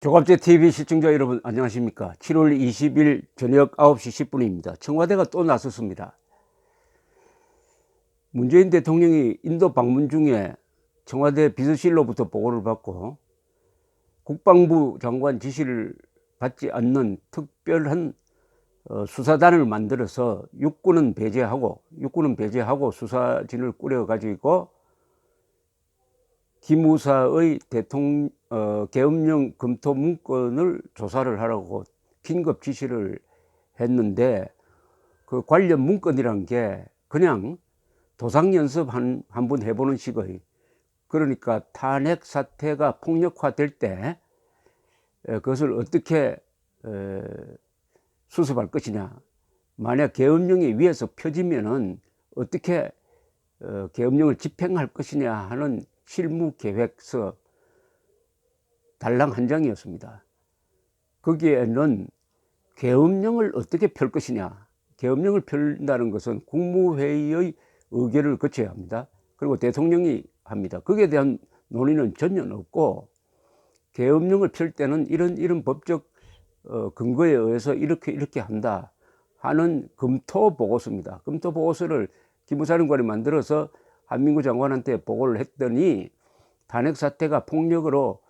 조갑제 TV 시청자 여러분 안녕하십니까. 7월 20일 저녁 9시 10분입니다. 청와대가 또 나섰습니다. 문재인 대통령이 인도 방문 중에 청와대 비서실로부터 보고를 받고 국방부 장관 지시를 받지 않는 특별한 수사단을 만들어서 육군은 배제하고 수사진을 꾸려 가지고 기무사의 계엄령 검토 문건을 조사를 하라고 긴급 지시를 했는데, 그 관련 문건이란 게 그냥 도상 연습 한번 해보는 식의, 그러니까 탄핵 사태가 폭력화될 때 그것을 어떻게 수습할 것이냐, 만약 계엄령이 위에서 펴지면은 어떻게 계엄령을 집행할 것이냐 하는 실무 계획서 달랑 한 장이었습니다. 거기에는 계엄령을 어떻게 펼 것이냐, 계엄령을 펼다는 것은 국무회의의 의결을 거쳐야 합니다. 그리고 대통령이 합니다. 거기에 대한 논의는 전혀 없고, 계엄령을 펼 때는 이런 법적 근거에 의해서 이렇게 한다 하는 검토 보고서입니다. 검토 보고서를 기무사령관이 만들어서 한민구 장관한테 보고를 했더니, 탄핵 사태가 폭력으로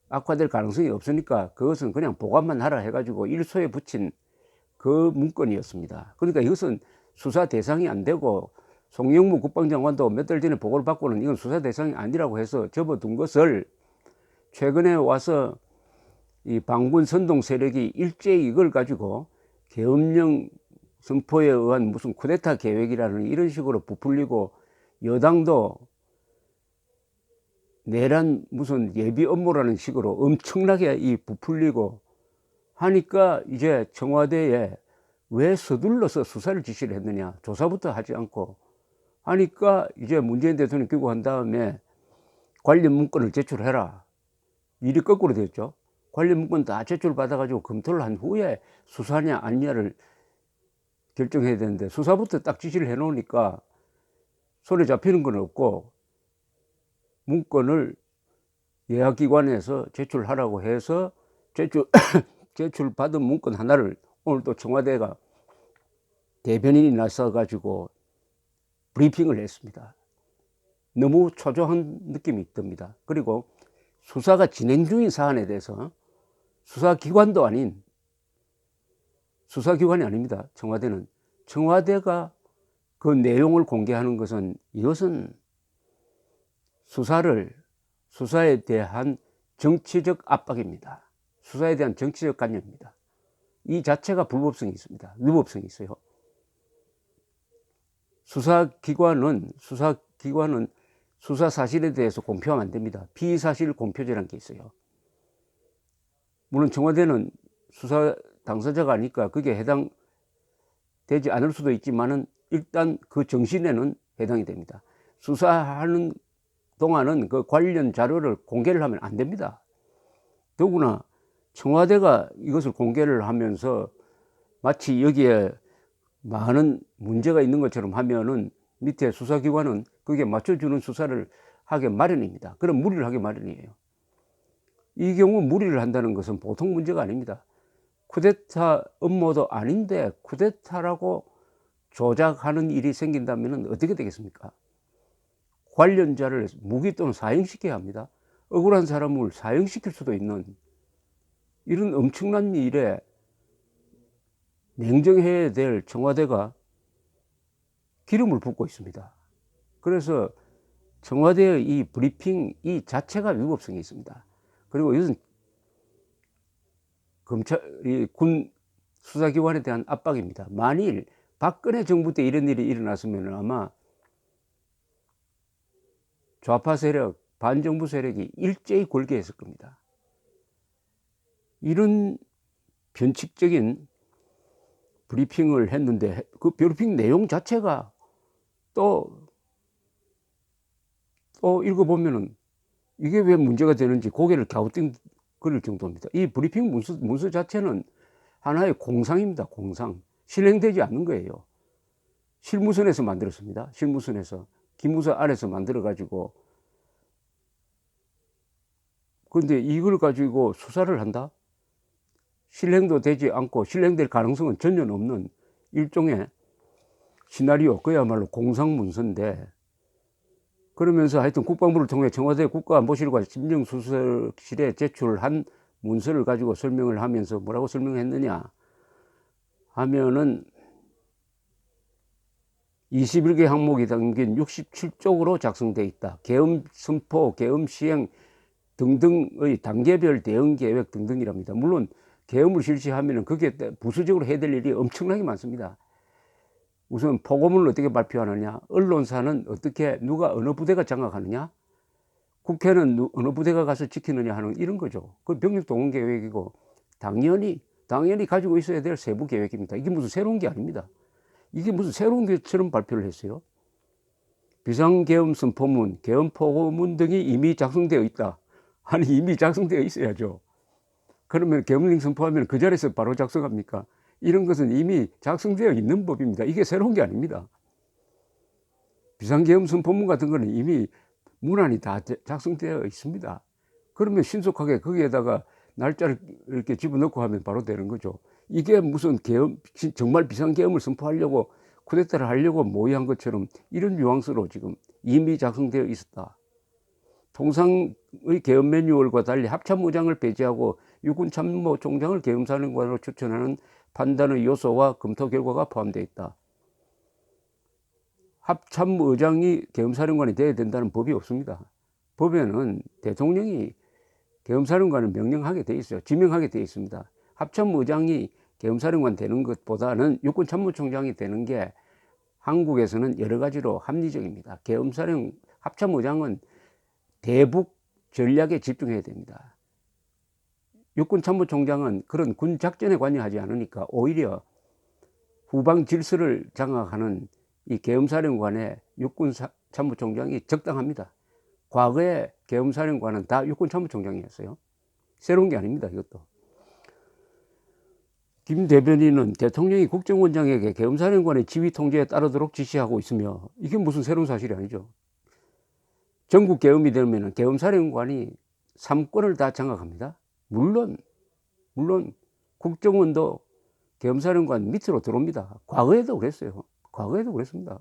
악화될 가능성이 없으니까 그것은 그냥 보관만 하라 해가지고 일소에 붙인 그 문건이었습니다. 그러니까 이것은 수사 대상이 안 되고, 송영무 국방장관도 몇 달 전에 보고를 받고는 이건 수사 대상이 아니라고 해서 접어둔 것을 최근에 와서 이 반군 선동 세력이 일제히 이걸 가지고 계엄령 선포에 의한 무슨 쿠데타 계획이라는 이런 식으로 부풀리고, 여당도 내란 무슨 예비 업무라는 식으로 엄청나게 이 부풀리고 하니까, 이제 청와대에 왜 서둘러서 수사를 지시를 했느냐, 조사부터 하지 않고 하니까, 이제 문재인 대통령 귀국한 다음에 관련 문건을 제출해라, 일이 거꾸로 됐죠. 관련 문건 다 제출받아 가지고 검토를 한 후에 수사냐 아니냐를 결정해야 되는데, 수사부터 딱 지시를 해 놓으니까 손에 잡히는 건 없고, 문건을 예약기관에서 제출하라고 해서 제출받은 문건 하나를 오늘 또 청와대가 대변인이 나서 가지고 브리핑을 했습니다. 너무 초조한 느낌이 듭니다. 그리고 수사가 진행 중인 사안에 대해서, 수사기관도 아닌, 수사기관이 아닙니다. 청와대가 그 내용을 공개하는 것은, 이것은 수사에 대한 정치적 압박입니다. 수사에 대한 정치적 관여입니다. 이 자체가 불법성이 있습니다. 위법성이 있어요. 수사기관은 수사 사실에 대해서 공표하면 안 됩니다. 비사실 공표제라는 게 있어요. 물론 청와대는 수사 당사자가 아니까 그게 해당되지 않을 수도 있지만은, 일단 그 정신에는 해당이 됩니다. 수사하는 동안은 그 관련 자료를 공개를 하면 안 됩니다. 더구나 청와대가 이것을 공개를 하면서 마치 여기에 많은 문제가 있는 것처럼 하면은, 밑에 수사기관은 그게 맞춰주는 수사를 하게 마련입니다. 그럼 무리를 하게 마련이에요. 이 경우 무리를 한다는 것은 보통 문제가 아닙니다. 쿠데타 음모도 아닌데 쿠데타라고 조작하는 일이 생긴다면 어떻게 되겠습니까? 관련자를 무기 또는 사형시켜야 합니다. 억울한 사람을 사형시킬 수도 있는 이런 엄청난 일에 냉정해야 될 청와대가 기름을 붓고 있습니다. 그래서 청와대의 이 브리핑 이 자체가 위법성이 있습니다. 그리고 이것은 군 수사기관에 대한 압박입니다. 만일 박근혜 정부 때 이런 일이 일어났으면 아마 좌파 세력, 반정부 세력이 일제히 골개했을 겁니다. 이런 변칙적인 브리핑을 했는데, 그 브리핑 내용 자체가 또 읽어보면은 이게 왜 문제가 되는지 고개를 갸우뚱거릴 정도입니다. 이 브리핑 문서 자체는 하나의 공상입니다. 공상. 실행되지 않는 거예요. 실무선에서 만들었습니다. 실무선에서 기무사 안에서 만들어 가지고 그런데 이걸 가지고 수사를 한다? 실행도 되지 않고 실행될 가능성은 전혀 없는 일종의 시나리오, 그야말로 공상문서인데, 그러면서 하여튼 국방부를 통해 청와대 국가안보실과 심정수석실에 제출한 문서를 가지고 설명을 하면서 뭐라고 설명했느냐 하면은 21개 항목이 담긴 67쪽으로 작성되어 있다. 계엄 선포, 계엄 시행 등등의 단계별 대응 계획 등등이랍니다. 물론 계엄을 실시하면 그게 부수적으로 해야 될 일이 엄청나게 많습니다. 우선 포고문을 어떻게 발표하느냐, 언론사는 어떻게 누가 어느 부대가 장악하느냐, 국회는 어느 부대가 가서 지키느냐 하는 이런 거죠. 그 병력 동원 계획이고 당연히 가지고 있어야 될 세부 계획입니다. 이게 무슨 새로운 게 아닙니다. 이게 무슨 새로운 것처럼 발표를 했어요. 비상계엄 선포문, 계엄 포고문 등이 이미 작성되어 있다. 아니, 이미 작성되어 있어야죠. 그러면 계엄령 선포하면 그 자리에서 바로 작성합니까? 이런 것은 이미 작성되어 있는 법입니다. 이게 새로운 게 아닙니다. 비상계엄 선포문 같은 거는 이미 문안이 다 작성되어 있습니다. 그러면 신속하게 거기에다가 날짜를 이렇게 집어넣고 하면 바로 되는 거죠. 이게 무슨 계엄, 정말 비상계엄을 선포하려고 쿠데타를 하려고 모의한 것처럼 이런 뉘앙스로 지금 이미 작성되어 있었다. 통상의 계엄 매뉴얼과 달리 합참의장을 배제하고 육군참모총장을 계엄사령관으로 추천하는 판단의 요소와 검토 결과가 포함되어 있다. 합참의장이 계엄사령관이 되어야 된다는 법이 없습니다. 법에는 대통령이 계엄사령관을 명령하게 돼 있어요. 지명하게 돼 있습니다. 합참의장이 계엄사령관 되는 것보다는 육군참모총장이 되는 게 한국에서는 여러 가지로 합리적입니다. 합참의장은 대북 전략에 집중해야 됩니다. 육군참모총장은 그런 군 작전에 관여하지 않으니까 오히려 후방 질서를 장악하는 이 계엄사령관의 육군참모총장이 적당합니다. 과거에 계엄사령관은 다 육군참모총장이었어요. 새로운 게 아닙니다, 이것도. 김 대변인은 대통령이 국정원장에게 계엄사령관의 지휘 통제에 따르도록 지시하고 있으며, 이게 무슨 새로운 사실이 아니죠. 전국 계엄이 되면 계엄사령관이 3권을 다 장악합니다. 물론 국정원도 계엄사령관 밑으로 들어옵니다. 과거에도 그랬어요. 과거에도 그랬습니다.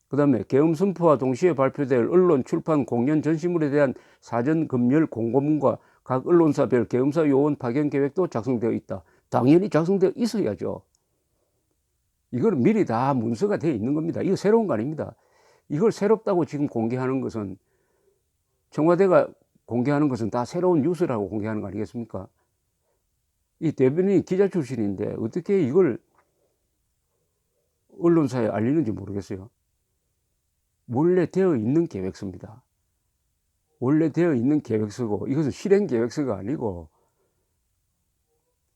그 다음에 계엄 선포와 동시에 발표될 언론, 출판, 공연, 전시물에 대한 사전 검열 공고문과 각 언론사별 계엄사 요원 파견 계획도 작성되어 있다. 당연히 작성되어 있어야죠. 이걸 미리 다 문서가 되어 있는 겁니다. 이거 새로운 거 아닙니다. 이걸 새롭다고 지금 공개하는 것은, 청와대가 공개하는 것은 다 새로운 뉴스라고 공개하는 거 아니겠습니까? 이 대변인이 기자 출신인데 어떻게 이걸 언론사에 알리는지 모르겠어요. 원래 되어 있는 계획서입니다. 원래 되어 있는 계획서고, 이것은 실행 계획서가 아니고,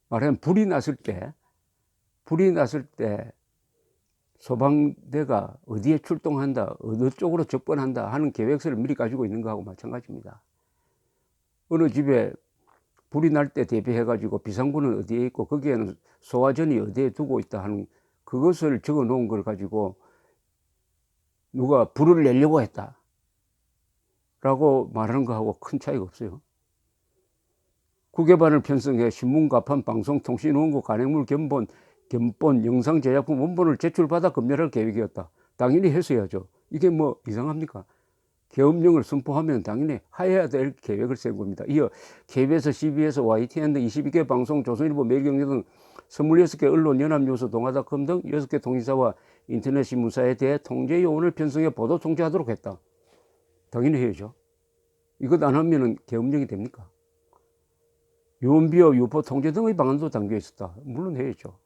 말하면 불이 났을 때 소방대가 어디에 출동한다, 어느 쪽으로 접근한다 하는 계획서를 미리 가지고 있는 거하고 마찬가지입니다. 어느 집에 불이 날 때 대비해 가지고 비상구는 어디에 있고 거기에는 소화전이 어디에 두고 있다 하는 그것을 적어 놓은 걸 가지고 누가 불을 내려고 했다 라고 말하는 거하고 큰 차이가 없어요. 국외반을 편성해 신문, 가판, 방송, 통신, 원고, 간행물, 견본, 영상, 제작품, 원본을 제출받아 검열할 계획이었다. 당연히 했어야죠. 이게 뭐 이상합니까? 계엄령을 선포하면 당연히 해야 될 계획을 세운 겁니다. 이어 KBS, CBS, YTN 등 22개 방송, 조선일보, 매일경제 등 26개 언론, 연합뉴스, 동아닷컴 등 6개 통신사와 인터넷 신문사에 대해 통제 요원을 편성해 보도 통제하도록 했다. 당연히 해야죠. 이것 안 하면 계엄령이 됩니까? 유언비어, 유포 통제 등의 방안도 담겨 있었다. 물론 해야죠.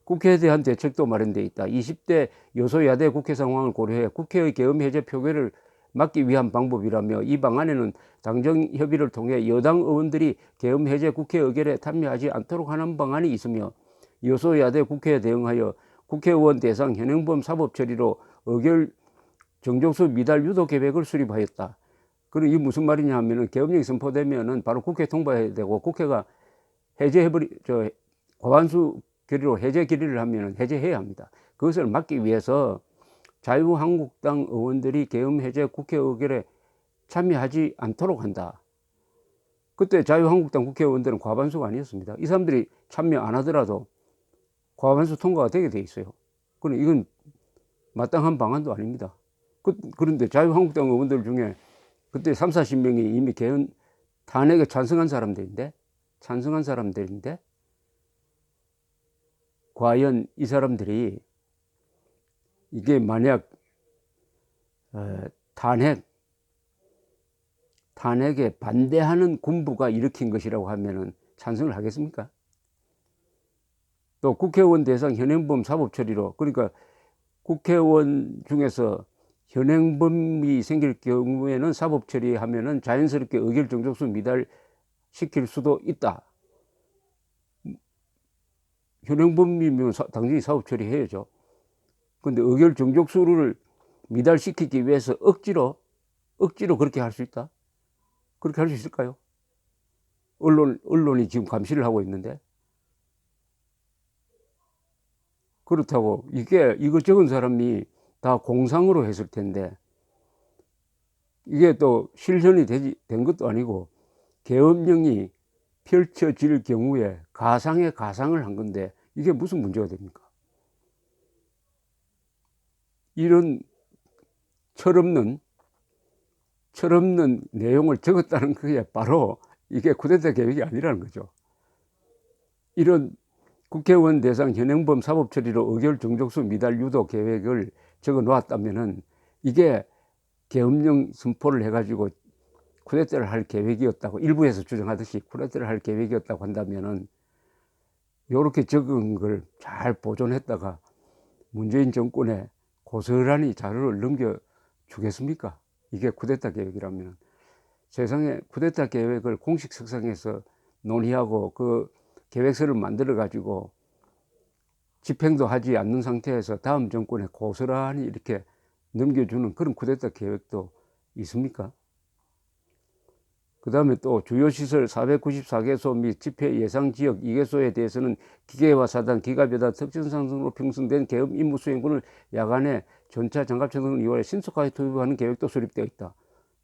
국회에 대한 대책도 마련되어 있다. 20대 여소야대 국회 상황을 고려해 국회의 계엄 해제 표결을 막기 위한 방법이라며, 이 방안에는 당정 협의를 통해 여당 의원들이 계엄 해제 국회 의결에 참여하지 않도록 하는 방안이 있으며, 여소야대 국회에 대응하여 국회의원 대상 현행범 사법 처리로 의결 정족수 미달 유도 계획을 수립하였다. 그럼 이게 무슨 말이냐 하면은, 계엄령이 선포되면은 바로 국회 통과해야 되고, 국회가 과반수 결의로 해제 결의를 하면은 해제해야 합니다. 그것을 막기 위해서 자유한국당 의원들이 계엄 해제 국회 의결에 참여하지 않도록 한다. 그때 자유한국당 국회의원들은 과반수가 아니었습니다. 이 사람들이 참여 안 하더라도 과반수 통과가 되게 돼 있어요. 그럼 이건 마땅한 방안도 아닙니다. 그런데 자유한국당 의원들 중에 그때 30~40명이 이미 탄핵에 찬성한 사람들인데 과연 이 사람들이 이게 만약 탄핵에 반대하는 군부가 일으킨 것이라고 하면은 찬성을 하겠습니까? 또 국회의원 대상 현행범 사법 처리로, 그러니까 국회의원 중에서 현행범이 생길 경우에는 사법 처리하면은 자연스럽게 의결 정족수 미달시킬 수도 있다. 현행범이면 당연히 사법 처리해야죠. 근데 의결 정족수를 미달시키기 위해서 억지로 그렇게 할 수 있다? 그렇게 할 수 있을까요? 언론이 지금 감시를 하고 있는데. 그렇다고 이거 적은 사람이 다 공상으로 했을 텐데, 이게 또 실현이 된 것도 아니고 계엄령이 펼쳐질 경우에 가상의 가상을 한 건데 이게 무슨 문제가 됩니까? 이런 철없는 내용을 적었다는 그게 바로 이게 쿠데타 계획이 아니라는 거죠. 이런 국회의원 대상 현행범 사법 처리로 의결 정족수 미달 유도 계획을 적어 놓았다면은 이게 계엄령 선포를 해가지고 쿠데타를 할 계획이었다고 일부에서 주장하듯이 쿠데타를 할 계획이었다고 한다면은 요렇게 적은 걸 잘 보존했다가 문재인 정권에 고스란히 자료를 넘겨주겠습니까? 이게 쿠데타 계획이라면. 세상에 쿠데타 계획을 공식 석상에서 논의하고 그 계획서를 만들어 가지고 집행도 하지 않는 상태에서 다음 정권에 고스란히 이렇게 넘겨주는 그런 쿠데타 계획도 있습니까? 그 다음에 또 주요시설 494개소 및 집회 예상 지역 2개소에 대해서는 기계화 사단, 기갑여단, 특전상승으로 형성된 계엄 임무 수행군을 야간에 전차, 장갑차 등을 이용해 신속하게 투입하는 계획도 수립되어 있다.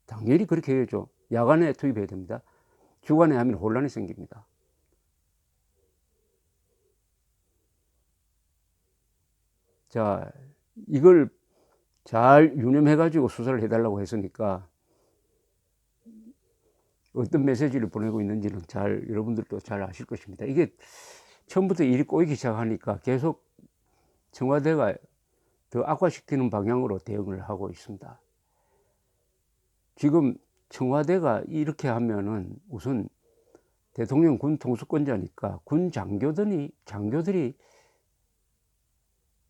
당연히 그렇게 해야죠. 야간에 투입해야 됩니다. 주간에 하면 혼란이 생깁니다. 자, 이걸 잘 유념해가지고 수사를 해달라고 했으니까 어떤 메시지를 보내고 있는지는 여러분들도 잘 아실 것입니다. 이게 처음부터 일이 꼬이기 시작하니까 계속 청와대가 더 악화시키는 방향으로 대응을 하고 있습니다. 지금 청와대가 이렇게 하면은 우선 대통령 군 통수권자니까 군 장교들이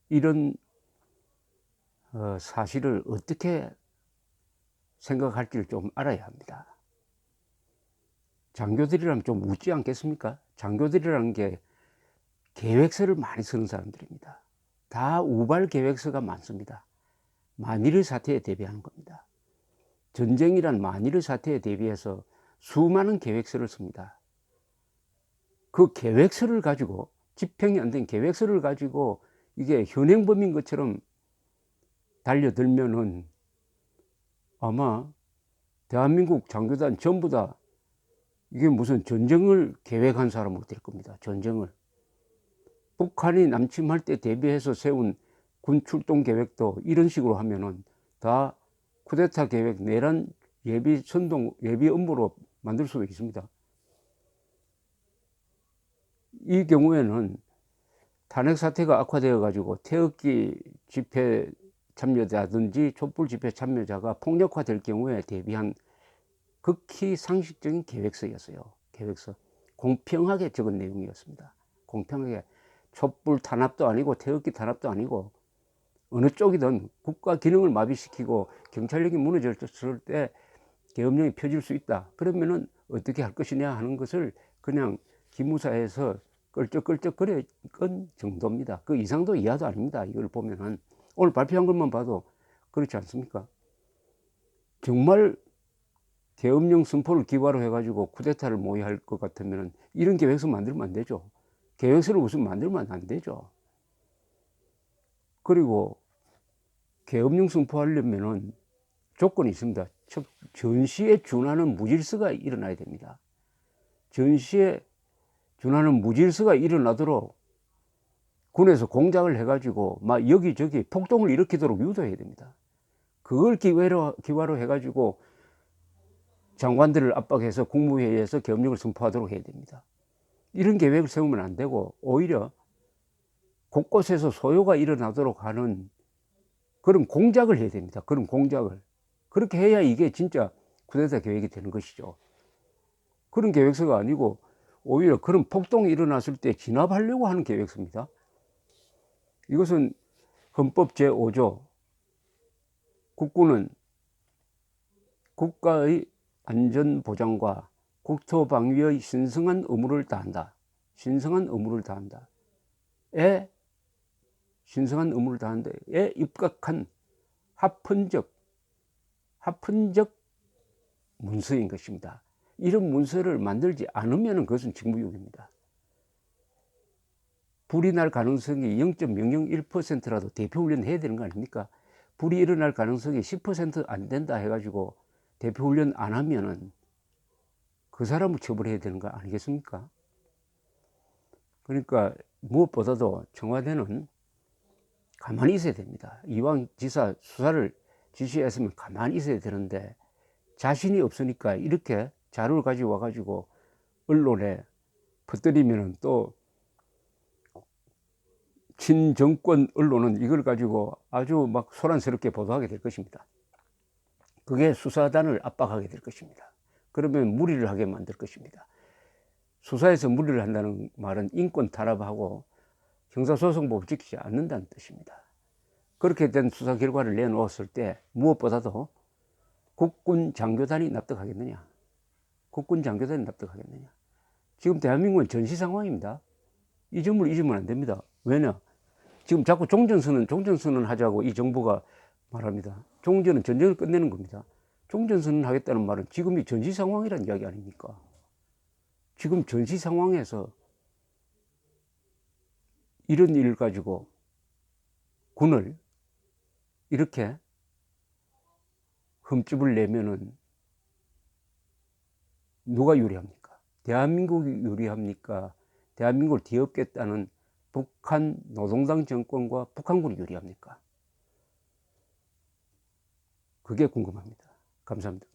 이런 사실을 어떻게 생각할지를 좀 알아야 합니다. 장교들이라면 좀 웃지 않겠습니까? 장교들이라는 게 계획서를 많이 쓰는 사람들입니다. 다 우발 계획서가 많습니다. 만일의 사태에 대비하는 겁니다. 전쟁이란 만일의 사태에 대비해서 수많은 계획서를 씁니다. 그 계획서를 가지고, 집행이 안 된 계획서를 가지고 이게 현행범인 것처럼 달려들면은 아마 대한민국 장교단 전부 다 이게 무슨 전쟁을 계획한 사람으로 될 겁니다. 전쟁을. 북한이 남침할 때 대비해서 세운 군 출동 계획도 이런 식으로 하면은 다 쿠데타 계획, 내란 예비 업무로 만들 수도 있습니다. 이 경우에는 탄핵 사태가 악화되어 가지고 태극기 집회 참여자든지 촛불 집회 참여자가 폭력화될 경우에 대비한 극히 상식적인 계획서였어요. 계획서. 공평하게 적은 내용이었습니다. 공평하게. 촛불 탄압도 아니고 태극기 탄압도 아니고 어느 쪽이든 국가 기능을 마비시키고 경찰력이 무너졌을 때 계엄령이 펴질 수 있다. 그러면은 어떻게 할 것이냐 하는 것을 그냥 기무사에서 끌적끌적거렸건 정도입니다. 그 이상도 이하도 아닙니다. 이걸 보면은 오늘 발표한 것만 봐도 그렇지 않습니까? 정말 계엄령 선포를 기바로 해가지고 쿠데타를 모의할 것 같으면 이런 계획서 만들면 안 되죠. 계획서를 우선 만들면 안 되죠. 그리고 계엄령 선포하려면은 조건이 있습니다. 즉 전시에 준하는 무질서가 일어나야 됩니다. 전시에 준하는 무질서가 일어나도록 군에서 공작을 해가지고 막 여기저기 폭동을 일으키도록 유도해야 됩니다. 그걸 기화로 해가지고 장관들을 압박해서 국무회의에서 계엄령을 선포하도록 해야 됩니다. 이런 계획을 세우면 안 되고 오히려 곳곳에서 소요가 일어나도록 하는 그런 공작을 해야 됩니다. 그런 공작을. 그렇게 해야 이게 진짜 쿠데타 계획이 되는 것이죠. 그런 계획서가 아니고 오히려 그런 폭동이 일어났을 때 진압하려고 하는 계획서입니다. 이것은 헌법 제5조 국군은 국가의 안전보장과 국토방위의 신성한 의무를 다한다. 신성한 의무를 다한다. 신성한 의무를 다한다에 입각한 합헌적 문서인 것입니다. 이런 문서를 만들지 않으면 그것은 직무유기입니다. 불이 날 가능성이 0.001%라도 대표훈련 해야 되는 거 아닙니까? 불이 일어날 가능성이 10%안 된다 해가지고 대표훈련 안 하면은 그 사람을 처벌해야 되는 거 아니겠습니까? 그러니까 무엇보다도 청와대는 가만히 있어야 됩니다. 이왕 지사 수사를 지시했으면 가만히 있어야 되는데 자신이 없으니까 이렇게 자료를 가지고 와가지고 언론에 퍼뜨리면은 또 친정권 언론은 이걸 가지고 아주 막 소란스럽게 보도하게 될 것입니다. 그게 수사단을 압박하게 될 것입니다. 그러면 무리를 하게 만들 것입니다. 수사에서 무리를 한다는 말은 인권 탄압하고 형사소송법을 지키지 않는다는 뜻입니다. 그렇게 된 수사 결과를 내놓았을 때 무엇보다도 국군 장교단이 납득하겠느냐? 국군 장교단이 납득하겠느냐? 지금 대한민국은 전시 상황입니다. 이 점을 잊으면 안 됩니다. 왜냐? 지금 자꾸 종전선언 하자고 이 정부가 말합니다. 종전은 전쟁을 끝내는 겁니다. 종전선언 하겠다는 말은 지금이 전시 상황이라는 이야기 아닙니까? 지금 전시 상황에서 이런 일을 가지고 군을 이렇게 흠집을 내면은 누가 유리합니까? 대한민국이 유리합니까? 대한민국을 뒤엎겠다는 북한 노동당 정권과 북한군이 유리합니까? 그게 궁금합니다. 감사합니다.